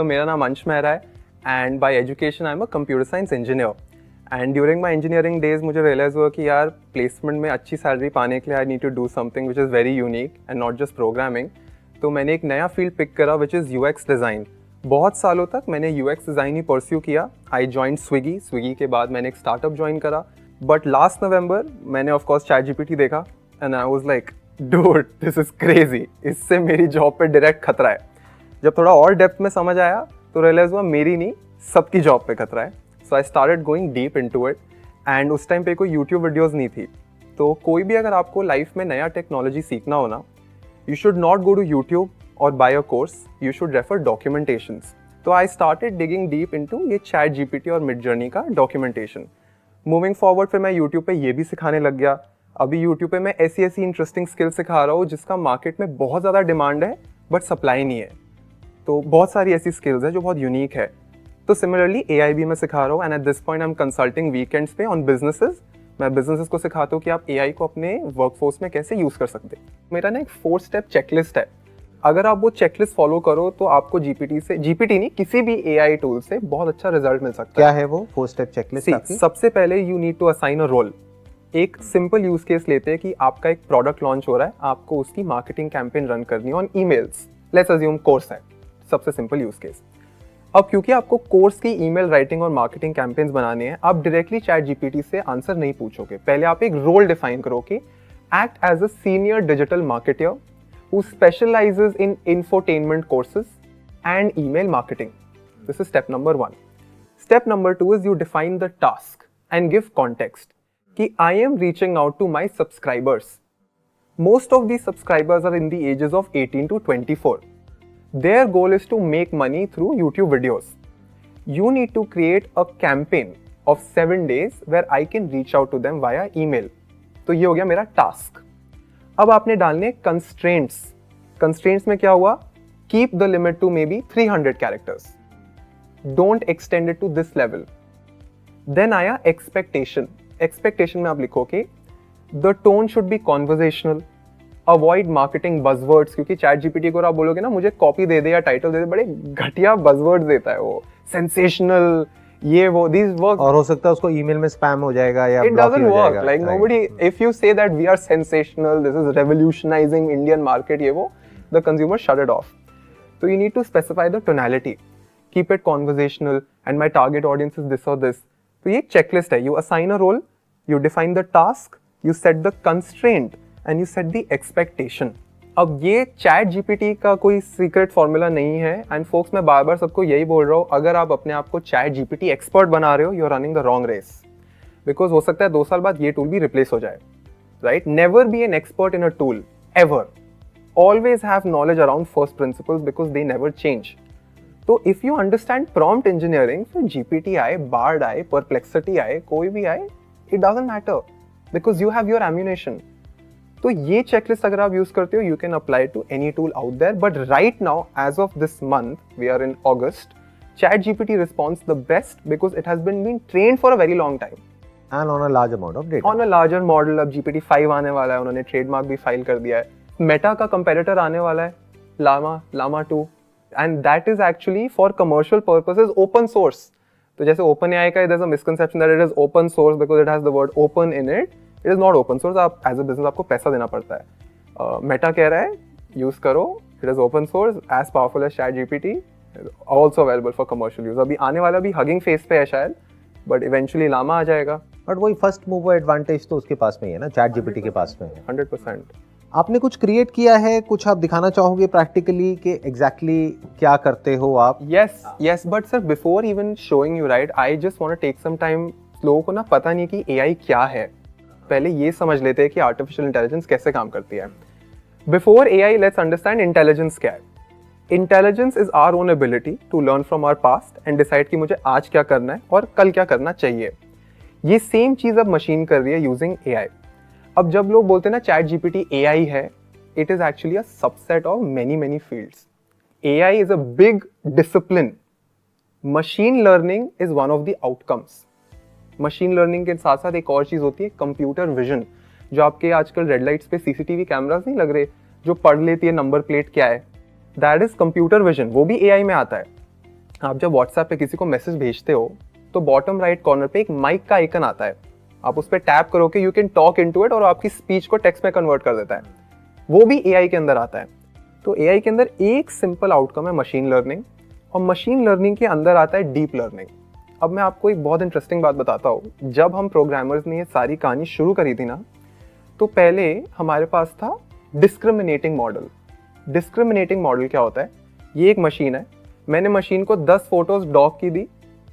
So मेरा नाम अंश मेहरा है and by education I'm a computer science engineer. And during my engineering days मुझे realize हुआ कि यार placement में अच्छी salary पाने के लिए I need to do something which is very unique and not just programming. तो मैंने एक नया field pick करा which is UX design. बहुत सालों तक मैंने UX design ही pursue किया. I joined Swiggy. Swiggy के बाद मैंने एक startup join करा. But last November मैंने of course ChatGPT देखा and I was like, dude, this is crazy. इससे मेरी जॉब पे डायरेक्ट खतरा है. जब थोड़ा और डेप्थ में समझ आया तो रियलाइज हुआ मेरी नहीं सबकी जॉब पे खतरा है. So I started going deep into it and उस टाइम पे कोई यूट्यूब वीडियोस नहीं थी. तो कोई भी अगर आपको लाइफ में नया टेक्नोलॉजी सीखना हो ना, you should not go to YouTube और buy a course, you should refer documentations. तो I started digging deep into ये चैट जीपीटी और मिड जर्नी का डॉक्यूमेंटेशन. मूविंग फॉरवर्ड फिर मैं यूट्यूब पे ये भी सिखाने लग गया. अभी यूट्यूब पे मैं ऐसी इंटरेस्टिंग स्किल सिखा रहा हूँ जिसका मार्केट में बहुत ज़्यादा डिमांड है बट सप्लाई नहीं है. तो बहुत सारी ऐसी स्किल्स है जो बहुत यूनिक है. तो सिमिलरली AI भी मैं सिखा रहा हूँ and at this point I am consulting weekends पे ऑन बिजनेसेस. मैं बिजनेसेस को सिखाता हूँ कि आप AI को अपने वर्कफोर्स में कैसे यूज़ कर सकते हैं. मेरा ना एक 4 स्टेप चेकलिस्ट है. अगर आप वो चेकलिस्ट फॉलो करो तो आपको जीपीटी नहीं किसी भी AI टूल से बहुत अच्छा रिजल्ट मिल सकता है. क्या है वो 4 स्टेप चेकलिस्ट? सबसे पहले you need to assign a role. एक सिंपल यूज केस लेते हैं कि आपका एक प्रोडक्ट लॉन्च हो रहा है, आपको उसकी मार्केटिंग कैंपेन रन करनी है on emails. Let's assume course है, सबसे सिंपल यूज केस. अब क्योंकि आपको कोर्स की ईमेल राइटिंग और मार्केटिंग कैंपेन्स बनाने हैं, आप डायरेक्टली चैट जीपीटी से आंसर नहीं पूछोगे. पहले आप एक रोल डिफाइन करो कि act as a senior digital marketer who specializes in infotainment courses and email marketing. This is step number 1. Step number 2 is you define the task and give context कि I am reaching out to my subscribers. Most of these subscribers are in the ages of 18 to 24. Their goal is to make money through YouTube videos. You need to create a campaign of 7 days where I can reach out to them via email. तो ये हो गया मेरा task. अब आपने डालने constraints. Constraints में क्या हुआ? Keep the limit to maybe 300 characters. Don't extend it to this level. Then आया expectation. एक्सपेक्टेशन में आप लिखो कि the tone should be conversational, avoid marketing buzzwords. क्योंकि चैट जीपीटी को आप बोलोगे ना मुझे कॉपी दे दे या टाइटल दे दे, बड़े घटिया बजवर्ड्स देता है वो, सेंसेशनल, ये वो, दीज वर्क. और हो सकता है उसको ईमेल में स्पैम हो जाएगा या it doesn't work. Like nobody, if you say that we are sensational, this is revolutionising Indian market, ये वो, the consumer shut it off. तो you need to specify the tonality, keep it conversational and my target audience is this और this. तो ये एक checklist है. You assign a role, you define the task, you set the constraint and you set the expectation. अब ये chat GPT का कोई secret formula नहीं है एंड फोक्स मैं बार बार सबको यही बोल रहा हूँ, अगर आप अपने आप को चैट जीपीटी एक्सपर्ट बना रहे हो, you are running the wrong race. Because हो सकता है 2 साल बाद ये टूल भी रिप्लेस हो जाए. Right? Never be an expert in a tool ever. Always have knowledge around first principles because they never change. तो if you understand prompt engineering, फिर जीपीटी आए, बार्ड आए, परप्लेक्सिटी आए, कोई भी आए, it doesn't matter because you have your ammunition. तो ये checklist अगर आप use करते हो, you can apply it to any tool out there. But right now, as of this month, we are in August, ChatGPT responds the best because it has been trained for a very long time. And on a large amount of data. On a larger model, अब GPT-5 आने वाला है, उन्होंने trademark भी file कर दिया है. Meta का competitor आने वाला है, Llama 2, and that is actually for commercial purposes open source. तो जैसे OpenAI का there's a misconception that it is open source because it has the word open in it. It is not open source. आप as a business आपको पैसा देना पड़ता है. Meta कह रहा है यूज करो, it is open source, as powerful as ChatGPT, also available for commercial use. अभी आने वाला भी Hugging Face पे है शायद, but eventually Llama आ जाएगा. बट वही फर्स्ट मूवर एडवांटेज तो उसके पास में ही है ना, चैट जीपीटी के पास में है. 100%. आपने कुछ क्रिएट किया है, कुछ आप दिखाना चाहोगे प्रैक्टिकली कि एग्जैक्टली क्या करते हो आप? Yes, but sir, before even showing you, right, I just want to take some time. लोगों को ना पता नहीं कि AI क्या है. पहले ये समझ लेते हैं कि आर्टिफिशियल इंटेलिजेंस कैसे काम करती है. Before AI, let's understand intelligence क्या है. Intelligence is our own ability to learn from our past and decide कि मुझे आज क्या करना है और कल क्या करना चाहिए. ये सेम चीज अब मशीन कर रही है यूजिंग AI. अब जब लोग बोलते हैं ना चैट जीपीटी AI है, it is actually a subset of many fields. AI is a big discipline. Machine learning is one of the outcomes. Machine learning के साथ साथ एक और चीज होती है कंप्यूटर विजन, जो आपके आजकल रेड लाइट्स पे सीसीटीवी कैमरास नहीं लग रहे जो पढ़ लेती है नंबर प्लेट क्या है, दैट इज कंप्यूटर विजन. वो भी AI में आता है. आप जब व्हाट्सएप पे किसी को मैसेज भेजते हो तो बॉटम राइट कॉर्नर पे एक माइक का आइकन आता है, आप उस पर टैप करोगे, you can talk into it और आपकी स्पीच को टेक्स्ट में कन्वर्ट कर देता है। वो भी एआई के अंदर आता है। तो एआई के अंदर एक सिंपल आउटकम है मशीन लर्निंग, और मशीन लर्निंग के अंदर आता है डीप लर्निंग। अब मैं आपको एक बहुत इंटरेस्टिंग बात बताता हूँ। जब हम प्रोग्रामर्स ने ये सारी कहानी शुरू करी थी ना, तो पहले हमारे पास था डिस्क्रिमिनेटिंग मॉडल। डिस्क्रिमिनेटिंग मॉडल क्या होता है? ये एक मशीन है, मैंने मशीन को 10 फोटोज डॉग की दी,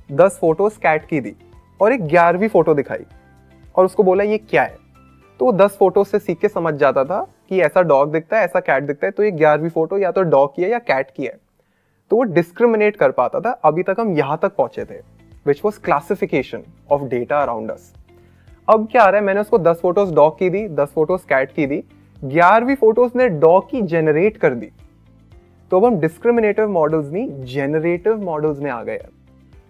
10 फोटोज कैट की दी और एक 11वीं फोटो दिखाई और उसको बोला ये क्या है। तो वो 10 फोटो से सीख के समझ जाता था कि ऐसा डॉग दिखता है, ऐसा कैट दिखता है, तो ये 11वीं फोटो या तो डॉग की है या कैट की है। तो वो डिस्क्रिमिनेट कर पाता था। अभी तक हम यहां तक पहुंचे थे, which was classification of data around us. अब क्या आ रहा है, मैंने उसको 10 फोटोज डॉग की दी, 10 फोटोज कैट की दी, 11वीं फोटोज ने डॉग की जनरेट कर दी। तो अब हम डिस्क्रिमिनेटिव मॉडल्स नहीं, जेनरेटिव मॉडल्स में आ गए हैं।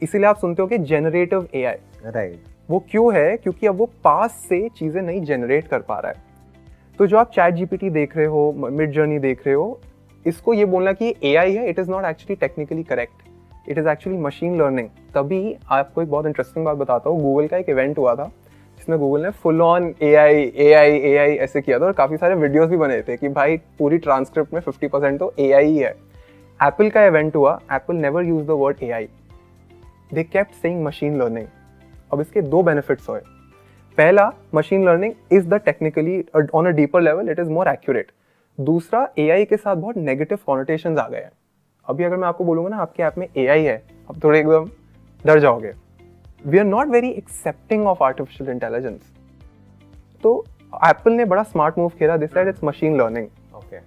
इसीलिए आप सुनते हो कि जेनरेटिव एआई। राइट। वो क्यों है? क्योंकि अब वो पास से चीजें नहीं जनरेट कर पा रहा है। तो जो आप चैट जीपीटी देख रहे हो, मिड जर्नी देख रहे हो, इसको ये बोलना कि एआई है, it is not actually technically correct, it is actually machine learning. तभी आपको एक बहुत इंटरेस्टिंग बात बताता हूँ। गूगल का एक इवेंट हुआ था जिसमें गूगल ने फुल ऑन एआई ऐसे किया था और काफी सारे वीडियोस भी बने थे कि भाई पूरी ट्रांसक्रिप्ट में 50% तो एआई ही है। एप्पल का इवेंट हुआ, Apple never use the word AI, they kept saying machine learning. अब इसके दो बेनिफिट्स हुए। पहला, machine learning is the technically on a deeper level it is more accurate. दूसरा, एआई के साथ बहुत नेगेटिव कॉनोटेशंस आ गए हैं। अभी अगर मैं आपको बोलूंगा ना आपके ऐप में एआई है, आप थोड़े एकदम डर जाओगे। We are not very accepting of artificial intelligence. तो एप्पल ने बड़ा स्मार्ट मूव किया, this said it's machine learning. Okay.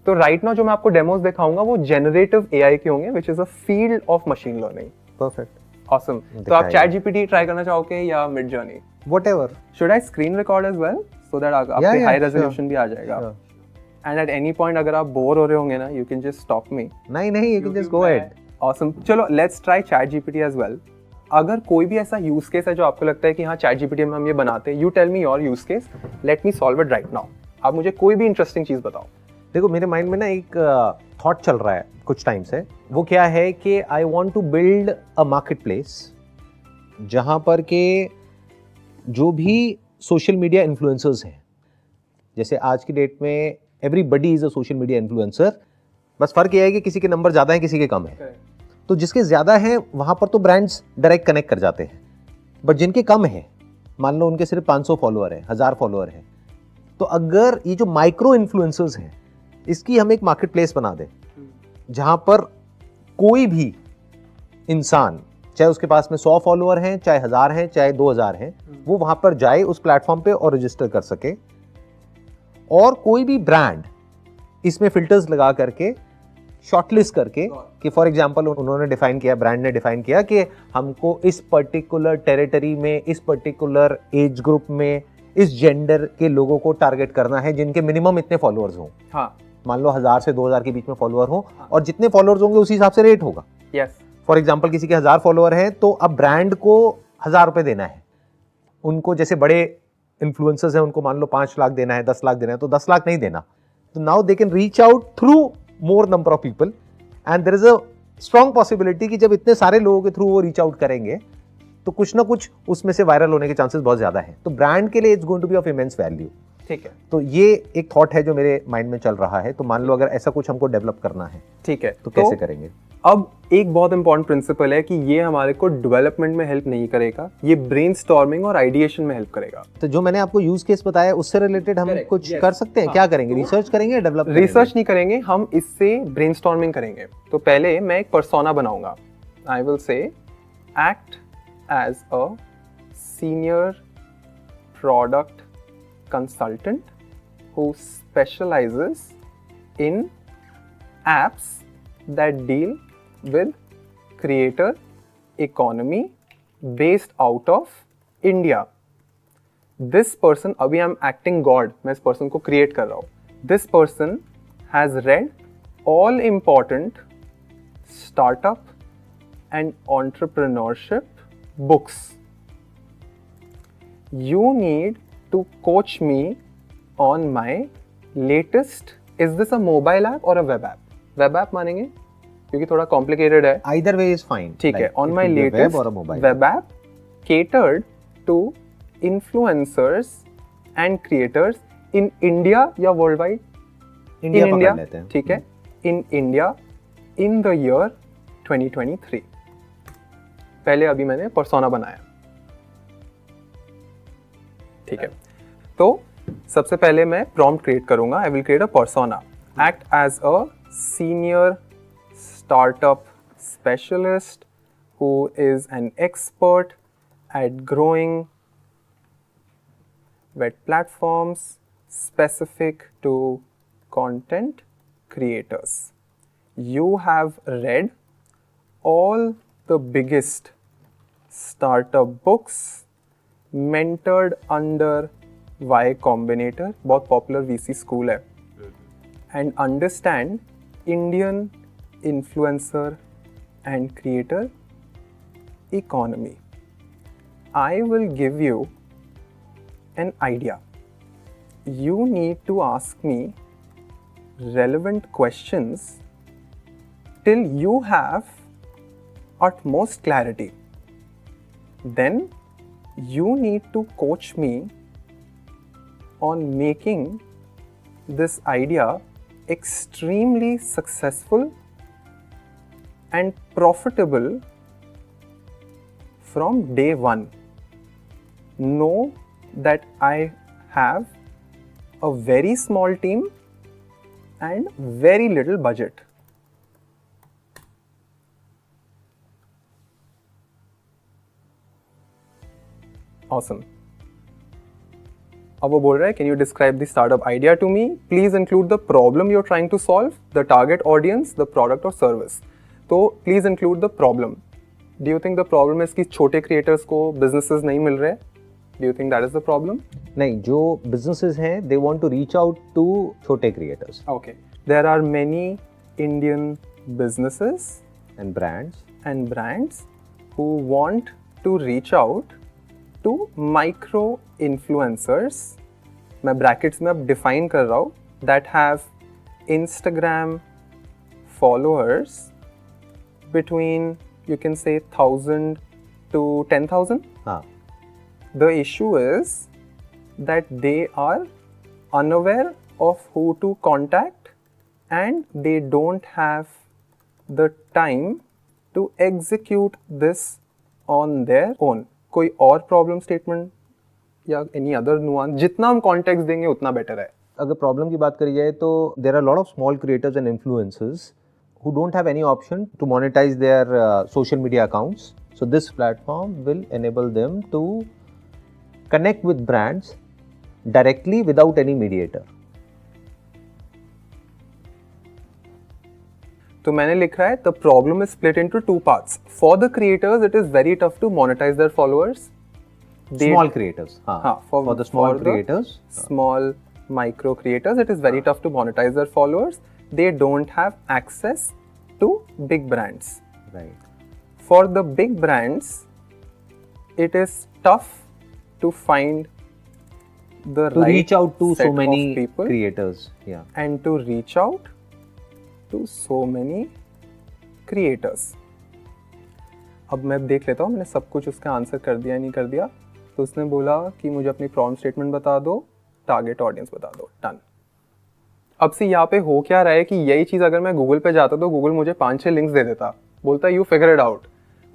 तो राइट नाउ जो मैं आपको डेमोस दिखाऊंगा वो जेनरेटिव एआई के होंगे, which is a field of machine learning. Perfect. Awesome. तो आप चैट जीपीटी ट्राई करना चाहोगे या Midjourney? Whatever. Should I screen record as well so that आपके हाई रेजोल्यूशन भी आ जाएगा? एंड एट एनी पॉइंट अगर आप बोर हो रहे होंगे ना, you can just stop me. नहीं, you can just go ahead. Awesome. चलो let's try chat GPT as well. अगर कोई भी ऐसा यूज केस है जो आपको लगता है कि हाँ चैट जीपीटी में हम ये बनाते हैं, you tell me your use case, let me solve it right now. आप मुझे कोई भी इंटरेस्टिंग चीज बताओ। देखो, मेरे माइंड में ना एक थॉट चल रहा है कुछ टाइम से। वो क्या है कि I want to build a market place जहां पर के जो भी सोशल मीडिया इन्फ्लुएंसर्स हैं, जैसे आज की डेट में everybody is a social media influencer, बस फर्क ये है कि किसी के नंबर ज़्यादा हैं, किसी के कम है। तो जिसके ज़्यादा हैं वहाँ पर तो ब्रांड्स डायरेक्ट कनेक्ट कर जाते हैं, बट जिनके कम हैं, मान लो उनके सिर्फ 500 फॉलोअर है, 1000 फॉलोअर है, तो अगर ये जो माइक्रो इन्फ्लुएंसर्स हैं इसकी हम एक मार्केट प्लेस बना दें जहाँ पर कोई भी इंसान, चाहे उसके पास में 100 फॉलोअर हैं, चाहे 1000 हैं, चाहे 2000 हैं, वो वहाँ पर जाए उस प्लेटफॉर्म पे और रजिस्टर कर सके। और कोई भी ब्रांड इसमें फिल्टर्स लगा करके शॉर्टलिस्ट करके कि फॉर एग्जांपल उन्होंने डिफाइन किया, ब्रांड ने डिफाइन किया कि हमको इस पर्टिकुलर टेरिटरी में, इस पर्टिकुलर एज ग्रुप में, इस जेंडर के लोगों को टारगेट करना है जिनके मिनिमम इतने फॉलोअर्स हों। हाँ। मान लो 1000 से 2000 के बीच में फॉलोअर हो, और जितने फॉलोअर्स होंगे उसी हिसाब से रेट होगा। यस। फॉर एग्जांपल किसी के 1000 फॉलोअर हैं तो अब ब्रांड को 1000 रुपए देना है उनको। जैसे बड़े इन्फ्लुएंसर्स हैं उनको मान लो 5 लाख देना है, 10 लाख देना है, तो 10 लाख नहीं देना। तो now they can reach out through more number of people and there is a strong possibility कि जब इतने सारे लोगों के थ्रू वो रीच आउट करेंगे तो कुछ ना कुछ उसमें से वायरल होने के चांसेस बहुत ज्यादा है। तो ब्रांड के लिए it's going to be of immense value. ठीक है। तो ये एक थॉट है जो मेरे माइंड में चल रहा है। तो मान लो अगर ऐसा कुछ हमको डेवलप करना है, ठीक है, तो कैसे करेंगे? अब एक बहुत इंपॉर्टेंट प्रिंसिपल है कि ये हमारे को डेवलपमेंट में हेल्प नहीं करेगा, ये ब्रेनस्टॉर्मिंग और आइडिएशन में हेल्प करेगा। तो जो मैंने आपको यूज केस बताया उससे रिलेटेड हम कुछ कर सकते हैं। क्या करेंगे? रिसर्च करेंगे, डेवलप? रिसर्च नहीं करेंगे, हम इससे ब्रेनस्टॉर्मिंग करेंगे। तो पहले मैं एक पर्सोना बनाऊंगा। I will say act as a senior product consultant who specializes in apps that deal with creator economy based out of India. This person, अभी I'm acting God, मैं इस person को create कर रहा हूँ। This person has read all important startup and entrepreneurship books. You need to coach me on my latest, is this a mobile app or a web app? Web app मानेंगे? क्योंकि थोड़ा complicated है. Either way is fine. ठीक है. Like, On it my could be a latest web or a mobile. web app catered to influencers and creators in India या worldwide? India in पकड़ India, लेते हैं. ठीक है. In India in the year 2023. पहले अभी मैंने पर्सोना बनाया. ठीक है. तो सबसे पहले मैं प्रॉम्प्ट क्रिएट करूंगा. I will create a persona. Act as a senior startup specialist who is an expert at growing web platforms specific to content creators. You have read all the biggest startup books mentored under Y Combinator, बहुत popular VC school है, and understand Indian influencer and creator economy. I will give you an idea. You need to ask me relevant questions till you have utmost clarity. Then you need to coach me on making this idea extremely successful and profitable from day one. Know that I have a very small team and very little budget. Awesome. अब वो बोल रहा है, can you describe the startup idea to me? Please include the problem you're trying to solve, the target audience, the product or service. तो please include the problem. Do you think the problem is कि छोटे creators को businesses नहीं मिल रहे? Do you think that is the problem? नहीं, जो businesses हैं they want to reach out to छोटे creators. Okay. There are many Indian businesses and brands who want to reach out to micro influencers. मैं brackets में अब define कर रहा हूँ, that have Instagram followers between, you can say, 1,000 to 10,000. हाँ. The issue is that they are unaware of who to contact and they don't have the time to execute this on their own. कोई और problem statement या any other nuance, जितना हम context देंगे उतना better है. अगर प्रॉब्लम की बात करी जाए तो there are lot of small creators and influencers who don't have any option to monetize their social media accounts. So this platform will enable them to connect with brands directly without any mediator. तो मैंने लिख रहा है, the problem is split into two parts. For the creators, it is very tough to monetize their followers. Small creators. हाँ. For the small creators. Small micro creators, it is very tough to monetize their followers. They don't have access to big brands. Right. For the big brands, it is tough to find the To right reach out to set so of many people creators. Yeah. and to reach out to so many creators. अब मैं देख लेता हूँ मैंने सब कुछ उसका answer कर दिया नहीं कर दिया. तो उसने बोला कि मुझे अपनी प्रॉम्प्ट स्टेटमेंट बता दो, टारगेट ऑडियंस बता दो. डन. अब से यहाँ पे हो क्या रहा है कि यही चीज़ अगर मैं गूगल पे जाता तो गूगल मुझे 5-6 लिंक्स दे देता, बोलता you figure it out.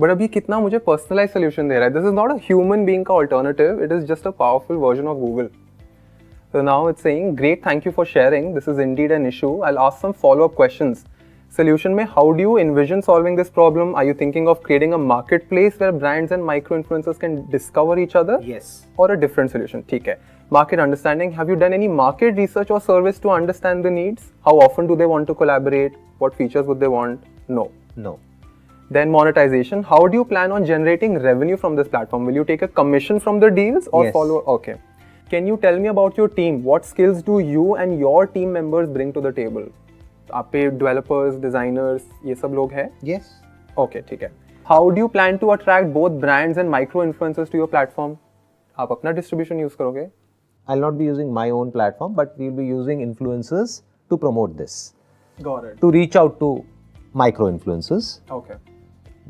But अभी कितना मुझे पर्सनलाइज सोल्यूशन दे रहा है. This is not a human being का alternative, it is just a powerful version of Google. So now it's saying, great, thank you for sharing. This is indeed an issue. I'll ask some follow-up questions. Solution में, how do you envision solving this problem? Are you thinking of creating a marketplace where brands and micro-influencers can discover each other? Yes. Or a different solution? ठीक है. Market understanding. Have you done any market research or service to understand the needs? How often do they want to collaborate? What features would they want? No. No. Then monetization. How do you plan on generating revenue from this platform? Will you take a commission from the deals or Yes. follow? Okay. Can you tell me about your team? What skills do you and your team members bring to the table? आप पे developers, designers, ये सब लोग हैं? Yes. Okay, ठीक है. How do you plan to attract both brands and micro influencers to your platform? आप अपना distribution use करोगे? I'll not be using my own platform, but we'll be using influencers to promote this. Got it. To reach out to micro influencers, Okay.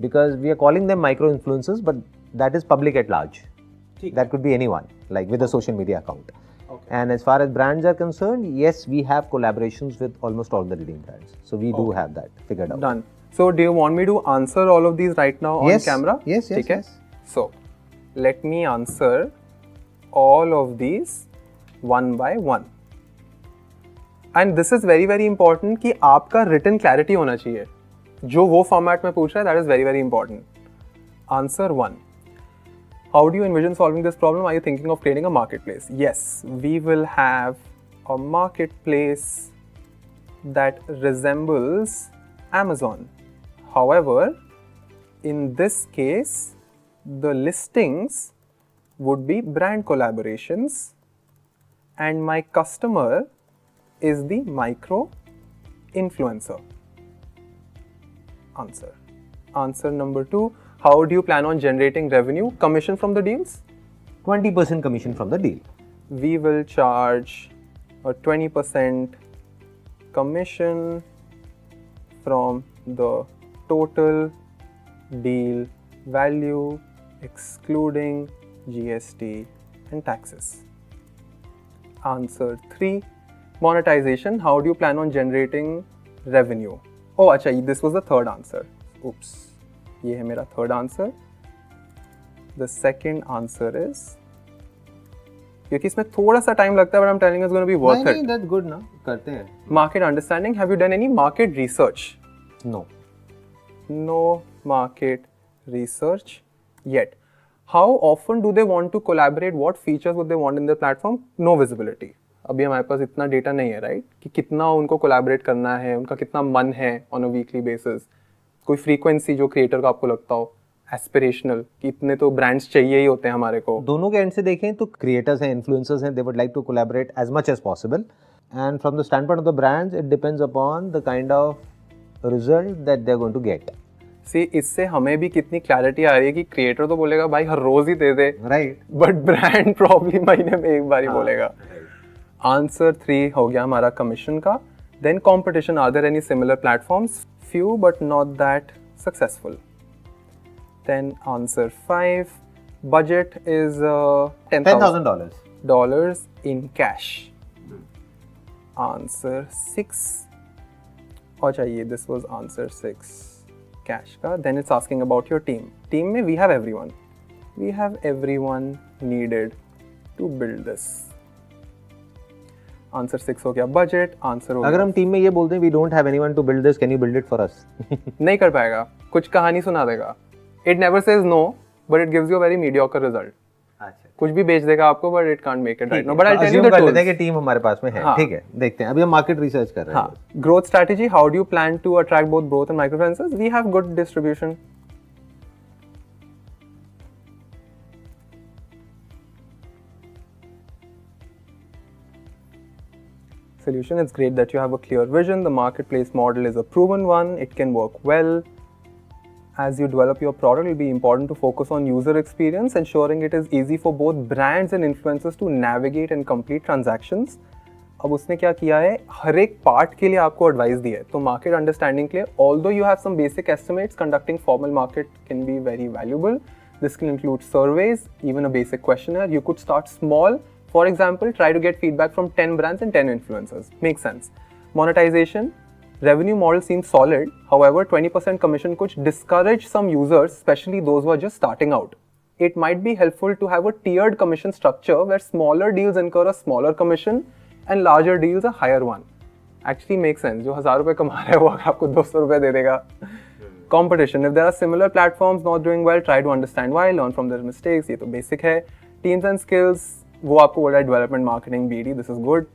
because we are calling them micro influencers, but that is public at large. ठीक That could be anyone, like with a social media account. Okay. And as far as brands are concerned, yes, we have collaborations with almost all the leading brands. So we do Okay. have that figured out. Done. So do you want me to answer all of these right now on Yes. camera? Yes, yes, ठीक है? yes. So let me answer all of these one by one. And this is very very important कि आपका written clarity होना चाहिए. जो वो format में पूछ रहा है, that is very very important. Answer 1. How do you envision solving this problem? Are you thinking of creating a marketplace? Yes, we will have a marketplace that resembles Amazon. However, in this case, the listings would be brand collaborations, and my customer is the micro influencer. Answer. Answer number 2. How do you plan on generating revenue? Commission from the deals? 20% commission from the deal. We will charge a 20% commission from the total deal value, excluding GST and taxes. Answer 3. Monetization. How do you plan on generating revenue? Oh, acha, this was the third answer. Oops. ये है मेरा third answer. The second answer is, क्योंकि इसमें थोड़ा सा time लगता है, but I'm telling you it's going to be worth it. that's good ना, करते हैं. Market understanding. Have you done any market research? No. No market research yet. How often do they want to collaborate? What features would they want in their platform? No visibility. अभी हमारे पास इतना data नहीं है, right? कि कितना उनको collaborate करना है, उनका कितना मन है ऑन अ वीकली बेसिस. कोई फ्रीक्वेंसी जो क्रिएटर को आपको लगता हो एस्पिरेशनल कि इतने तो ब्रांड्स चाहिए ही होते हैं हमारे को. दोनों के एंड से देखें तो क्रिएटर्स हैं, इन्फ्लुएंसर्स हैं, they would like to collaborate as much as possible, and from the standpoint of the brands it depends upon the kind of result that they are going to get. See, इससे हमें भी कितनी clarity आ रही है कि creator तो बोलेगा भाई हर रोज ही दे दे, राइट, बट ब्रांड प्रॉब्ली महीने में एक बार ही बोलेगा. आंसर 3 हो गया हमारा कमीशन का. Then competition. Are there any similar platforms? Few but not that successful. Then answer 5. Budget is $10,000 in cash. Answer 6. अच्छा ये this was answer 6 cash का. Then it's asking about your team. Team में we have everyone. We have everyone needed to build this. Answer 6 हो गया budget. Answer हो अगर हम team में ये बोलते हैं we don't have anyone to build this, can you build it for us? नहीं कर पाएगा. कुछ कहानी सुना देगा. It never says no, but it gives you a very mediocre result. अच्छा, कुछ भी बेच देगा आपको, but it can't make it right now. But I'll tell you assume the कर लेते हैं tools. कि टीम हमारे पास में है. हाँ. ठीक है, देखते हैं. अभी हम मार्केट रिसर्च कर रहे हैं. हाँ. Growth strategy. How do you plan to attract both growth and microinfluencers? We have good distribution. Solution. It's great that you have a clear vision. The marketplace model is a proven one. It can work well. As you develop your product, it will be important to focus on user experience, ensuring it is easy for both brands and influencers to navigate and complete transactions. अब उसने क्या किया है, हर एक part के लिए आपको advice दी है. तो मार्केट अंडरस्टैंडिंग के लिए, although you have some basic estimates, conducting formal market can be very valuable. This can include surveys, even a basic questionnaire. You could start small. For example, try to get feedback from 10 brands and 10 influencers. Makes sense. Monetization. Revenue model seems solid. However, 20% commission could discourage some users, especially those who are just starting out. It might be helpful to have a tiered commission structure where smaller deals incur a smaller commission and larger deals a higher one. Actually makes sense. जो 1000 रुपए कमा रहा है वो आपको 200 रुपए दे देगा. Competition. If there are similar platforms not doing well, try to understand why, learn from their mistakes. ये तो basic है. Teams and skills. वो आपको बोल रहा है development, marketing, BD. This is good.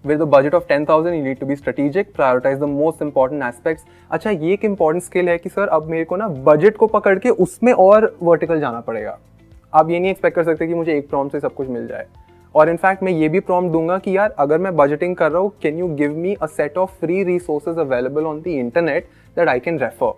With a budget of 10,000, you need to be strategic, prioritize the most important aspects. अच्छा ये एक important skill है कि सर अब मेरे को ना budget को पकड़ के उसमें और vertical जाना पड़ेगा. आप ये नहीं expect कर सकते कि मुझे एक prompt से सब कुछ मिल जाए. और इनफैक्ट मैं ये भी prompt दूंगा कि यार अगर मैं budgeting कर रहा हूँ, can you give me a set of free resources available on the internet that I can refer.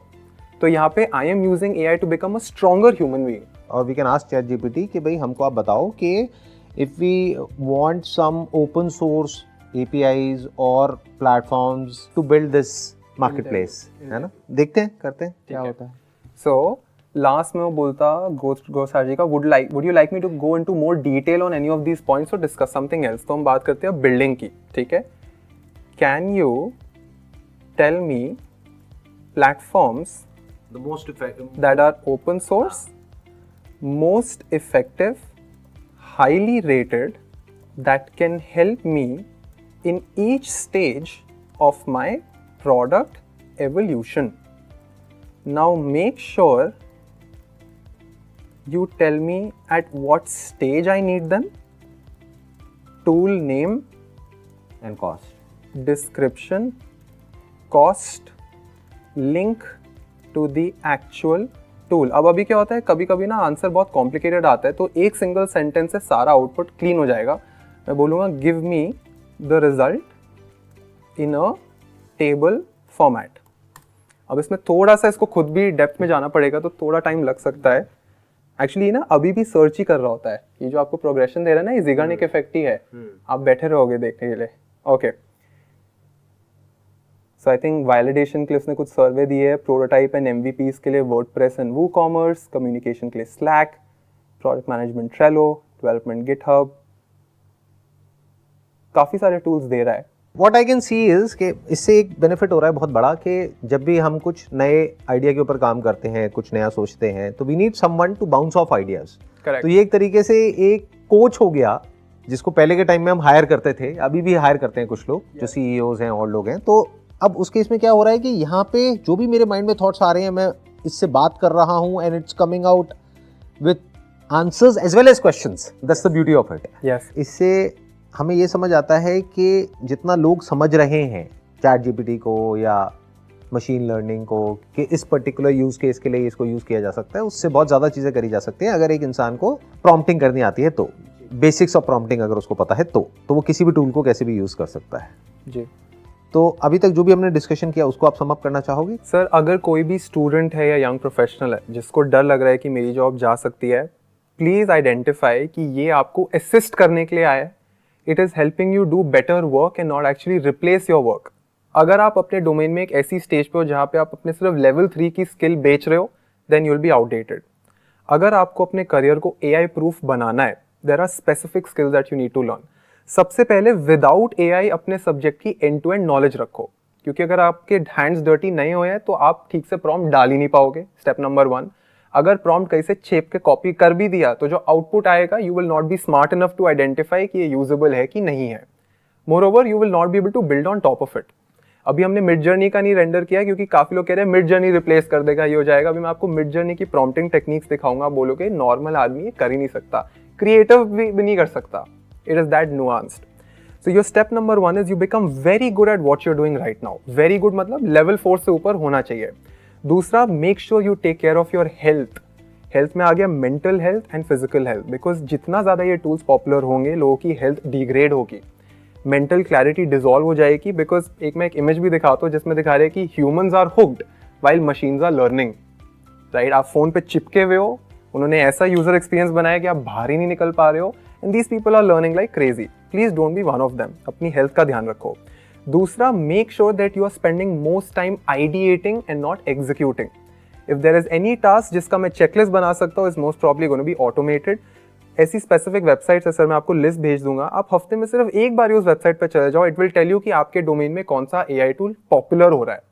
तो यहाँ पे I am using AI to become a stronger human being. और we can ask ChatGPT कि भाई हमको आप बताओ कि if we want some open source APIs or platforms to build this market place, है ना? देखते हैं, करते हैं क्या होता है। सो लास्ट में वो बोलता गोसार जी का would you like me to go into more detail on any of these points और डिस्कस समथिंग एल्स। तो हम बात करते हैं बिल्डिंग की, ठीक है। Can you tell me platforms The most effective. that are open source, most effective, highly rated, that can help me in each stage of my product evolution. Now make sure you tell me at what stage I need them, tool name, And cost. description, cost, link to the actual tool। अब अभी क्या होता है, कभी कभी ना answer बहुत complicated आता है, तो एक सिंगल सेंटेंस से सारा आउटपुट क्लीन हो जाएगा। मैं बोलूँगा give me the result in a table format. अब इसमें थोड़ा सा इसको खुद भी डेप्थ में जाना पड़ेगा, तो थोड़ा टाइम लग सकता है। एक्चुअली ना अभी भी सर्च ही कर रहा होता है, ये जो आपको प्रोग्रेशन दे रहा है ना, ये ज़िगार्निक इफेक्ट ही है। आप बैठे रहोगे देखने के लिए। Okay, so I think validation के लिए उसने कुछ सर्वे दिए है, प्रोटोटाइप एंड एमवीपीज के लिए वर्डप्रेस एंड वूकॉमर्स, कम्युनिकेशन के लिए slack, project management Trello, development GitHub, काफ़ी सारे टूल्स दे रहा है। What I can see is कि इससे एक बेनिफिट हो रहा है बहुत बड़ा कि जब भी हम कुछ नए आइडिया के ऊपर काम करते हैं, कुछ नया सोचते हैं, तो we need someone to bounce off ideas. Correct. तो ये एक तरीके से एक कोच हो गया, जिसको पहले के टाइम में हम हायर करते थे, अभी भी हायर करते हैं कुछ लोग जो सीईओज हैं और लोग हैं। तो अब उस केस में क्या हो रहा है कि यहाँ पे जो भी मेरे माइंड में थॉट्स आ रहे हैं, मैं इससे बात कर रहा हूँ and it's coming out with answers as well as questions. That's the beauty of it. Yes, इससे हमें ये समझ आता है कि जितना लोग समझ रहे हैं चैट जीपीटी को या मशीन लर्निंग को कि इस पर्टिकुलर यूज़ केस के लिए इसको यूज़ किया जा सकता है, उससे बहुत ज़्यादा चीज़ें करी जा सकती हैं अगर एक इंसान को प्रॉम्प्टिंग करनी आती है तो। बेसिक्स ऑफ प्रॉम्प्टिंग अगर उसको पता है तो वो किसी भी टूल को कैसे भी यूज़ कर सकता है। जी। तो अभी तक जो भी हमने डिस्कशन किया उसको आप सम अप करना चाहोगे? सर, अगर कोई भी स्टूडेंट है या यंग प्रोफेशनल है जिसको डर लग रहा है कि मेरी जॉब जा सकती है, प्लीज़ आइडेंटिफाई कि ये आपको असिस्ट करने के लिए आया है। It is helping you do better work and not actually replace your work. अगर आप अपने डोमेन में एक ऐसी स्टेज पे हो जहाँ पे आप अपने सिर्फ लेवल 3 की स्किल बेच रहे हो, then you will be outdated. अगर आपको अपने करियर को AI प्रूफ बनाना है, there are specific skills that you need to learn. सबसे पहले विदाउट AI अपने सब्जेक्ट की एंड टू एंड नॉलेज रखो, क्योंकि अगर आपके हैंड्स डर्टी नहीं हुए हैं तो आप ठीक से प्रॉम्प्ट डाल ही नहीं पाओगे। स्टेप नंबर 1, अगर प्रॉम्प्ट कहीं से छेप के कॉपी कर भी दिया तो जो आउटपुट आएगा, you will not be smart enough to identify कि ये यूजेबल है कि नहीं है। Moreover, you will not be able to build on top of it. अभी हमने मिड जर्नी का नहीं रेंडर किया क्योंकि काफी लोग कह रहे हैं मिड जर्नी रिप्लेस कर देगा, ये हो जाएगा। अभी मैं आपको मिड जर्नी की प्रॉम्प्टिंग टेक्निक्स दिखाऊंगा। बोलोगे नॉर्मल आदमी ये कर ही नहीं सकता, क्रिएटिव भी नहीं कर सकता। It is that nuanced. So your step number 1 is you become very good at what you're doing right now. Very good मतलब level 4 से ऊपर होना चाहिए। दूसरा, make sure you take care of your health. Health में आ गया mental health and physical health, because जितना ज़्यादा ये टूल्स पॉपुलर होंगे, लोगों की हेल्थ डिग्रेड होगी, मेंटल क्लैरिटी डिसॉल्व हो जाएगी। बिकॉज मैं एक इमेज भी दिखाता हूँ जिसमें दिखा रहे हैं कि humans are hooked while machines are learning. Right, आप फोन पे चिपके हुए हो, उन्होंने ऐसा यूजर एक्सपीरियंस बनाया कि आप बाहर ही नहीं निकल पा रहे हो, and these people are learning like crazy. Please don't be one of them. अपनी हेल्थ का ध्यान रखो। दूसरा, make sure that you are spending most time ideating and not executing. If there is any task जिसका मैं checklist बना सकता हूँ, is most probably gonna be automated. ऐसी स्पेसिफिक वेबसाइट्स है सर, मैं आपको लिस्ट भेज दूंगा। आप हफ्ते में सिर्फ एक बार उस वेबसाइट पर चले जाओ, इट विल टेल यू कि आपके डोमेन में कौन सा AI टूल पॉपुलर हो रहा है।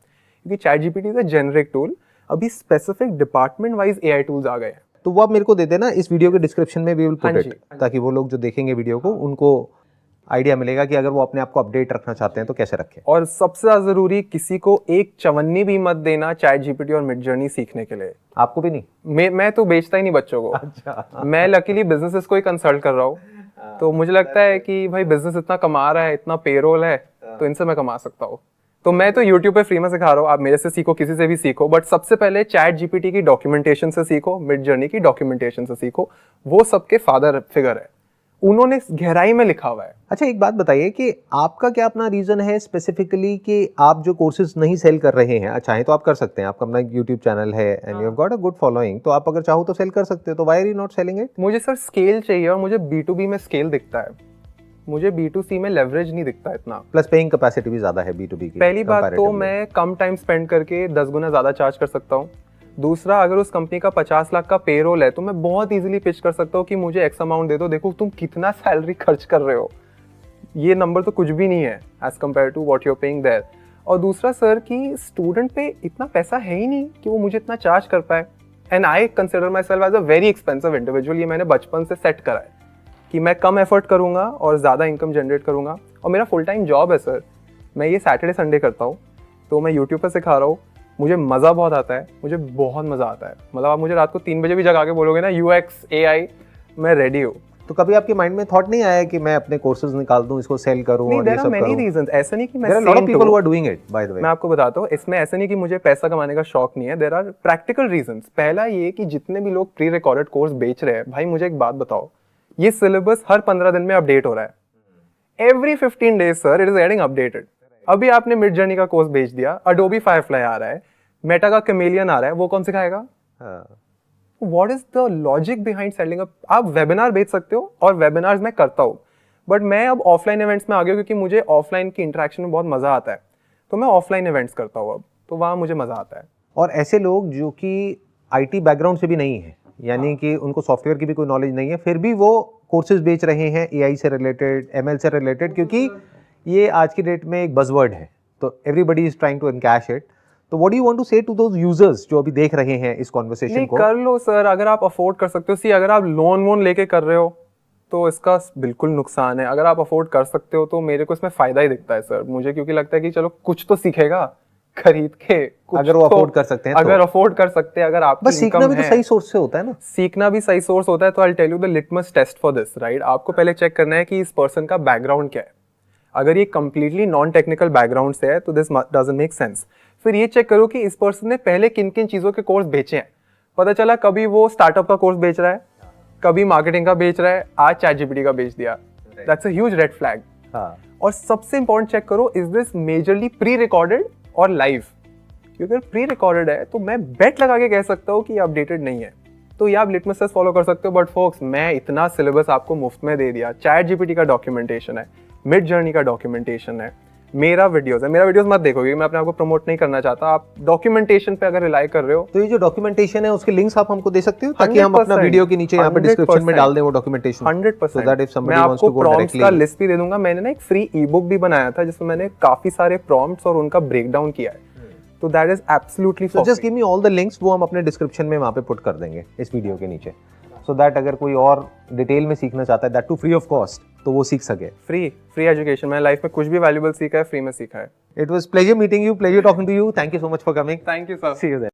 क्योंकि chat GPT is a generic tool, अभी specific department wise AI tools आ गए हैं। तो वो आप मेरे को दे देना, इस वीडियो के डिस्क्रिप्शन में वी विल पुट इट, ताकि वो लोग जो देखेंगे वीडियो को उनको आइडिया मिलेगा कि अगर वो अपने आप को अपडेट रखना चाहते हैं तो कैसे रखें। और सबसे ज्यादा जरूरी, किसी को एक चवन्नी भी मत देना चैट जीपीटी और मिड जर्नी सीखने के लिए। आपको भी नहीं? मैं तो बेचता ही नहीं बच्चों को। अच्छा। मैं लकीली बिजनेसेस को ही कंसल्ट कर रहा हूँ, तो मुझे लगता है कि भाई बिजनेस इतना कमा रहा है, इतना पेरोल है, तो इनसे मैं कमा सकता हूँ। तो मैं तो YouTube पे फ्री में सिखा रहा हूँ, आप मेरे से सीखो, किसी से भी सीखो, बट सबसे पहले चैट जीपीटी की डॉक्यूमेंटेशन से सीखो, मिड जर्नी की डॉक्यूमेंटेशन से सीखो। वो सबके फादर फिगर है, उन्होंने गहराई में लिखा हुआ है। अच्छा, एक बात बताइए कि आपका क्या अपना रीजन है स्पेसिफिकली कि आप जो कोर्सेज नहीं सेल कर रहे हैं, चाहे तो आप कर सकते हैं, आपका अपना यूट्यूब चैनल है and you have got a good following, तो आप अगर चाहो तो सेल कर सकते हो, तो why are you not selling it? मुझे सर स्केल चाहिए, और मुझे B2B में स्केल दिखता है। मुझे B2C में लेवरेज नहीं दिखता इतना। प्लस पेइंग कैपेसिटी भी ज्यादा है B2B की। पहली बात तो comparatively। मैं कम टाइम स्पेंड करके 10 गुना ज़्यादा चार्ज कर सकता हूँ। दूसरा, अगर उस कंपनी का 50 लाख का पेरोल है तो मैं बहुत इजीली पिच कर सकता हूँ कि मुझे एक्स अमाउंट दे दो, देखो तुम कितना सैलरी खर्च कर रहे हो, ये नंबर तो कुछ भी नहीं है as compare to what you're paying there. और दूसरा सर कि स्टूडेंट पे इतना पैसा है ही नहीं कि वो मुझे इतना चार्ज कर पाए। And I consider myself as a very expensive individual. ये मैंने बचपन से सेट करा है कि मैं कम एफर्ट करूँगा और ज़्यादा इनकम जनरेट करूँगा। और मेरा फुल टाइम जॉब है सर, मैं ये सैटरडे संडे करता हूँ, तो मैं यूट्यूब पर सिखा रहा हूँ। मुझे मज़ा बहुत आता है, मुझे बहुत मज़ा आता है। मतलब आप मुझे रात को 3 बजे भी जगा के बोलोगे ना UX AI, मैं रेडी हूँ। तो कभी आपके माइंड में थॉट नहीं आया कि मैं अपने कोर्सेज निकाल दूं, इसको सेल करूं और ये सब करूं? मेनी रीजंस, ऐसा नहीं कि मैं there are lot of people who are doing it by the way. मैं आपको बताता हूँ, इसमें ऐसा नहीं कि मुझे पैसा कमाने का शौक नहीं है। There are practical reasons. पहला ये कि जितने भी लोग प्री रिकॉर्डेड कोर्स बेच रहे हैं, भाई मुझे एक बात बताओ, ये सिलेबस हर 15 दिन में अपडेट हो रहा है। Every 15 days sir it is getting updated. अभी आपने मिड जर्नी का कोर्स बेच दिया, अडोबी फायरफ्लाई आ रहा है, मेटा का कैमेलियन आ रहा है, वो कौन सिखाएगा? What is the logic behind selling up? आप वेबिनार बेच सकते हो और वेबिनार्स मैं करता हूँ, बट मैं अब ऑफलाइन इवेंट्स में आ गया क्योंकि मुझे ऑफलाइन की इंटरेक्शन में बहुत मजा आता है, तो मैं ऑफलाइन इवेंट्स करता हूँ अब, तो वहाँ मुझे मजा आता है। और ऐसे लोग जो कि IT बैकग्राउंड से भी नहीं है, यानी कि उनको सॉफ्टवेयर की भी कोई नॉलेज नहीं है, फिर भी वो कोर्सेज बेच रहे हैं AI से रिलेटेड, ML से रिलेटेड, क्योंकि ये आज की डेट में एक बज़वर्ड है, तो everybody is trying to encash it. तो what do you want to say to those users जो अभी देख रहे हैं इस कॉन्वर्सेशन को? कर लो सर, अगर आप अफोर्ड कर सकते हो। सी, अगर आप लोन वोन लेके कर रहे हो तो इसका बिल्कुल नुकसान है। अगर आप अफोर्ड कर सकते हो तो मेरे को इसमें फायदा ही दिखता है सर, मुझे क्योंकि लगता है कि चलो कुछ तो सीखेगा खरीद के, कुछ अगर वो तो, अफोर्ड कर सकते हैं अगर अफोर्ड कर सकते हैं, अगर आपकी बस सीखना भी तो सही सोर्स से होता है ना। सीखना भी सही सोर्स होता है। तो I tell you the litmus test for this, right? आपको पहले चेक करना है कि इस पर्सन का बैकग्राउंड क्या है। अगर ये कंप्लीटली नॉन टेक्निकल बैकग्राउंड से है तो दिस डजंट मेक सेंस। फिर ये चेक करो कि इस पर्सन ने पहले किन किन चीजों के कोर्स बेचे हैं। पता चला कभी वो स्टार्टअप का कोर्स बेच रहा है, कभी मार्केटिंग का बेच रहा है, आज ChatGPT का बेच दिया, that's a huge red flag. और सबसे इंपॉर्टेंट चेक करो, is this majorly pre recorded और लाइव? क्योंकि अगर प्री रिकॉर्डेड है तो मैं बेट लगा के कह सकता हूँ कि ये अपडेटेड नहीं है, तो ये आप लिटमस टेस्ट फॉलो कर सकते हो। बट फोक्स, मैं इतना सिलेबस आपको मुफ्त में दे दिया, ChatGPT का डॉक्यूमेंटेशन है, मिड जर्नी का डॉक्यूमेंटेशन है, मेरा वीडियोस है। मेरा वीडियोस मत देखो क्योंकि मैं अपने आप को प्रमोट नहीं करना चाहता। आप डॉक्यूमेंटेशन पे अगर रिलाई कर रहे हो तो ये जो डॉक्यूमेंटेशन है उसके लिंक्स आप हमको दे सकते हो ताकि हम अपना वीडियो के नीचे यहाँ पे डिस्क्रिप्शन में डाल दें वो documentation. 100%। so that if somebody मैं wants to आपको go प्रॉम्प्ट्स directly का लिस्ट भी दे दूंगा। मैंने ना एक फ्री ई-बुक भी बनाया था जिसमें मैंने काफी सारे प्रॉम्प्ट्स और उनका ब्रेकडाउन किया है, तो that is absolutely so just give me all the links, वो हम अपने डिस्क्रिप्शन में वहाँ पे पुट कर देंगे इस वीडियो के नीचे, so that अगर कोई और डिटेल में सीखना चाहता है, that too free of cost, तो वो सीख सके। Free education. मैंने लाइफ में कुछ भी वैल्यूएबल सीखा है, फ्री में सीखा है। It was pleasure meeting you, pleasure talking to you. Thank you so much for coming. Thank you sir. See you there.